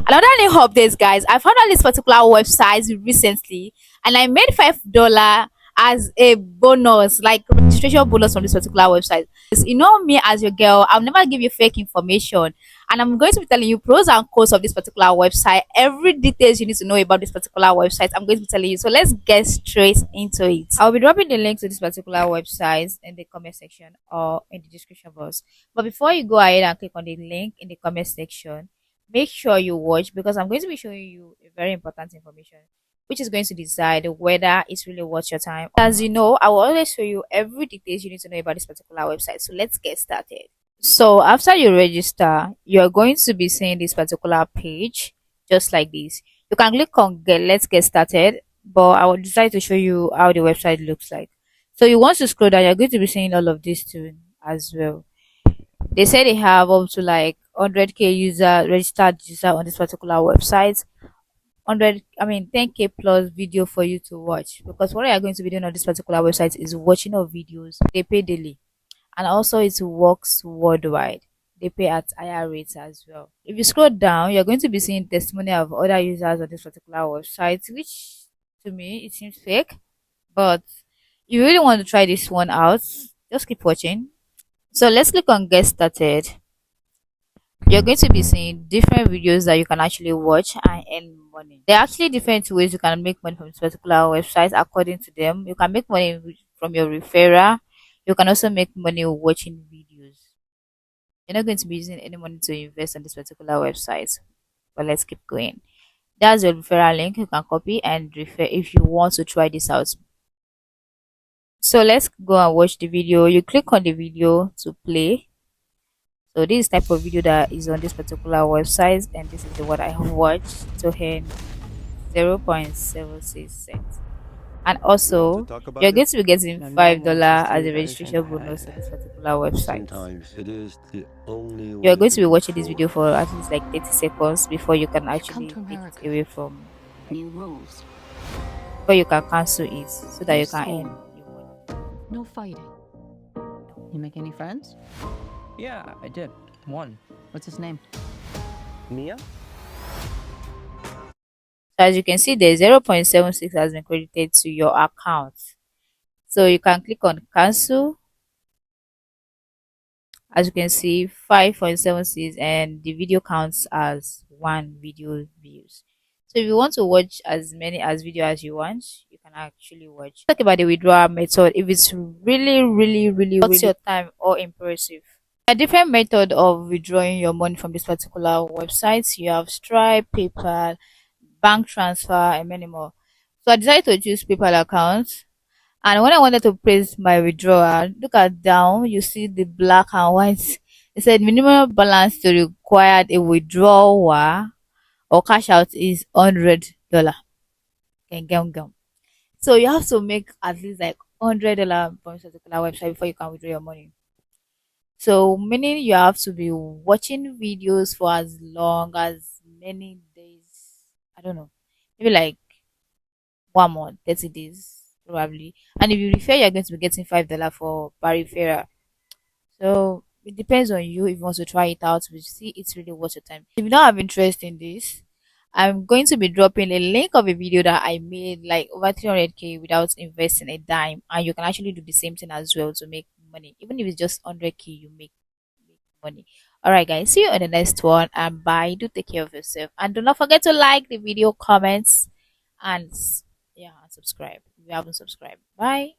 Another new updates, guys. I found out this particular website recently, and I made $5 as a bonus, like registration bonus from this particular website. You know me as your girl, I'll never give you fake information, and I'm going to be telling you pros and cons of this particular website. Every details you need to know about this particular website, I'm going to be telling you. So let's get straight into it. I'll be dropping the link to this particular website in the comment section or in the description box. But before you go ahead and click on the link in the comment section, make sure you watch, because I'm going to be showing you a very important information which is going to decide whether it's really worth your time. As you know, I will always show you every details you need to know about this particular website. So let's get started. So after you register, you're going to be seeing this particular page just like this. You can click on let's get started, but I will decide to show you how the website looks like. So you want to scroll down, you're going to be seeing all of this too as well. They say they have up to like 100k user registered user on this particular website. 10k plus video for you to watch, because what you're going to be doing on this particular website is watching of videos. They pay daily, and also it works worldwide. They pay at higher rates as well. If you scroll down, you're going to be seeing testimony of other users on this particular website, which to me it seems fake, but you really want to try this one out, just keep watching. So let's click on get started. You're going to be seeing different videos that you can actually watch and earn money. There are actually different ways you can make money from this particular website according to them. You can make money from your referral. You can also make money watching videos. You're not going to be using any money to invest on this particular website. But let's keep going. That's your referral link. You can copy and refer if you want to try this out. So let's go and watch the video. You click on the video to play. So this type of video that is on this particular website, and this is the one I have watched to earn 0.76 cents. And also you're going to be getting $5 as a registration bonus on this particular website. You're going to be watching this video for at least like 30 seconds before you can actually take it away from new rules, before you can cancel it, so that you can earn new money. No fighting. You make any friends? Yeah, I did. One. What's his name? Mia? So as you can see, the 0.76 has been credited to your account. So you can click on cancel. As you can see, 5.76, and the video counts as one video views. So if you want to watch as many as video as you want, you can actually watch. Talk about the withdrawal method. If it's really worth your time or impressive. A different method of withdrawing your money from this particular website. You have Stripe, PayPal, bank transfer, and many more. So I decided to choose PayPal account. And when I wanted to place my withdrawal, look at down, you see the black and white. It said minimum balance to required a withdrawal or cash out is $100. So you have to make at least like $100 from this particular website before you can withdraw your money. So meaning you have to be watching videos for as long as many days. I don't know, maybe like 1 month, 30 days probably. And if you refer, you're going to be getting $5 for per referral. So it depends on you if you want to try it out. We see it's really worth your time. If you don't have interest in this, I'm going to be dropping a link of a video that I made like over 300k without investing a dime, and you can actually do the same thing as well to make money. Even if it's just 100k, you make money. All right, guys, see you in the next one, and bye. Do take care of yourself, and do not forget to like the video, comments, and yeah, and subscribe if you haven't subscribed. Bye.